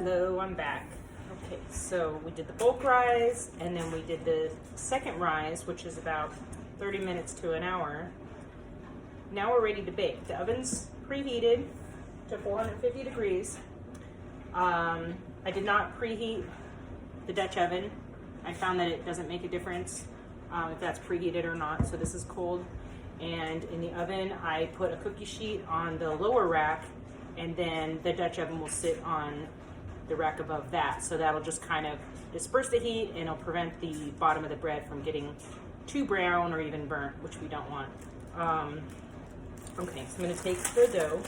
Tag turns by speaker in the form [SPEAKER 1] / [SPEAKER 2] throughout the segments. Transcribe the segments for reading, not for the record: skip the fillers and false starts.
[SPEAKER 1] Hello, I'm back. Okay, so we did the bulk rise, and then we did the second rise, which is about 30 minutes to an hour. Now we're ready to bake. The oven's preheated to 450 degrees. I did not preheat the Dutch oven. I found that it doesn't make a difference if that's preheated or not, so this is cold. And in the oven, I put a cookie sheet on the lower rack, and then the Dutch oven will sit on the rack above that. So that'll just kind of disperse the heat, and it'll prevent the bottom of the bread from getting too brown or even burnt, which we don't want. Okay, so I'm gonna take the dough,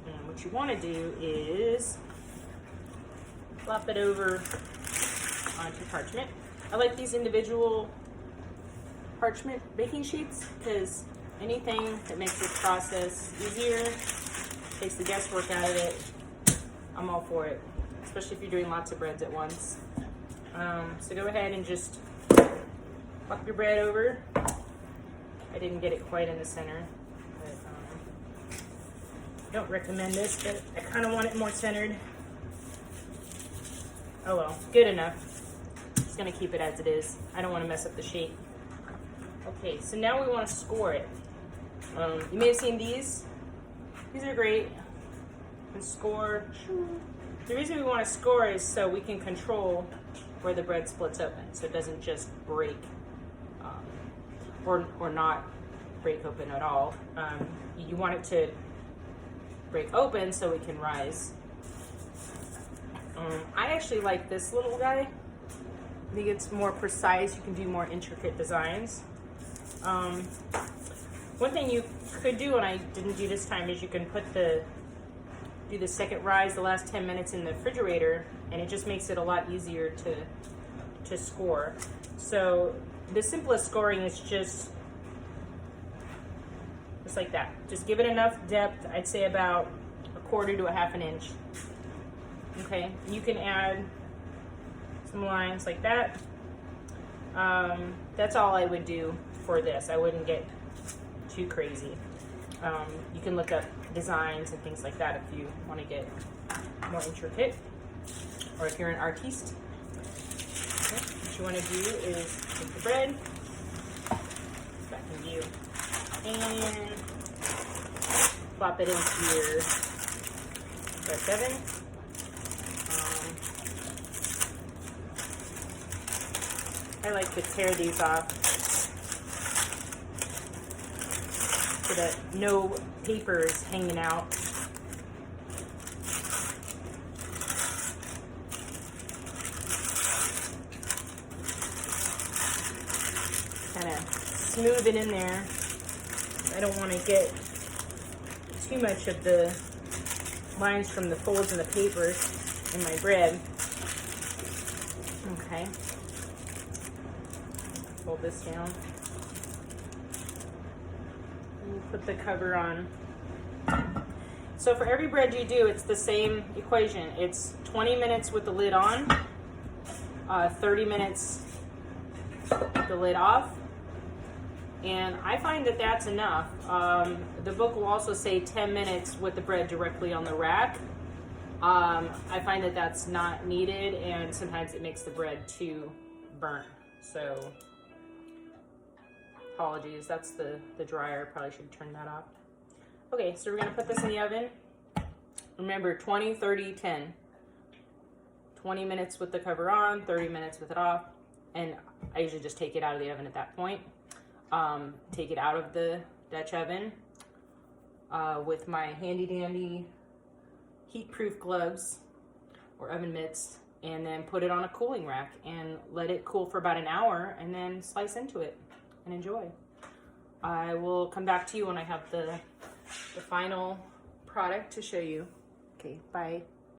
[SPEAKER 1] and what you wanna do is flop it over onto parchment. I like these individual parchment baking sheets because anything that makes this process easier, takes the guesswork out of it, I'm all for it, especially if you're doing lots of breads at once. So go ahead and just flop your bread over. I didn't get it quite in the center, but I don't recommend this, but I kind of want it more centered. Oh well, good enough. Just gonna keep it as it is. I don't want to mess up the shape. Okay, so now we want to score it. You may have seen these. These are great. You can score. The reason we want to score is so we can control where the bread splits open, so it doesn't just break or not break open at all. You want it to break open so it can rise. I actually like this little guy. I think it's more precise. You can do more intricate designs. One thing you could do, and I didn't do this time, is you can do the second rise, the last 10 minutes in the refrigerator, and it just makes it a lot easier to score. So the simplest scoring is just like that. Just give it enough depth, I'd say about 1/4 to 1/2 inch. Okay, you can add some lines like that. That's all I would do for this. I wouldn't get too crazy. You can look up designs and things like that if you want to get more intricate, or if you're an artiste. Okay. What you want to do is take the bread back in view and plop it into your Dutch oven. I like to tear these off so that no paper is hanging out. Kind of smooth it in there. I don't want to get too much of the lines from the folds in the paper in my bread. Okay. Fold this down. And put the cover on. So for every bread you do, it's the same equation. It's 20 minutes with the lid on, 30 minutes with the lid off. And I find that that's enough. The book will also say 10 minutes with the bread directly on the rack. I find that that's not needed, and sometimes it makes the bread too burnt. So apologies, that's the dryer. Probably should turn that off. Okay, so we're gonna put this in the oven. Remember, 20, 30, 10. 20 minutes with the cover on, 30 minutes with it off. And I usually just take it out of the oven at that point. Take it out of the Dutch oven with my handy dandy heat-proof gloves or oven mitts, and then put it on a cooling rack and let it cool for about an hour, and then slice into it and enjoy. I will come back to you when I have the final product to show you. Okay, bye.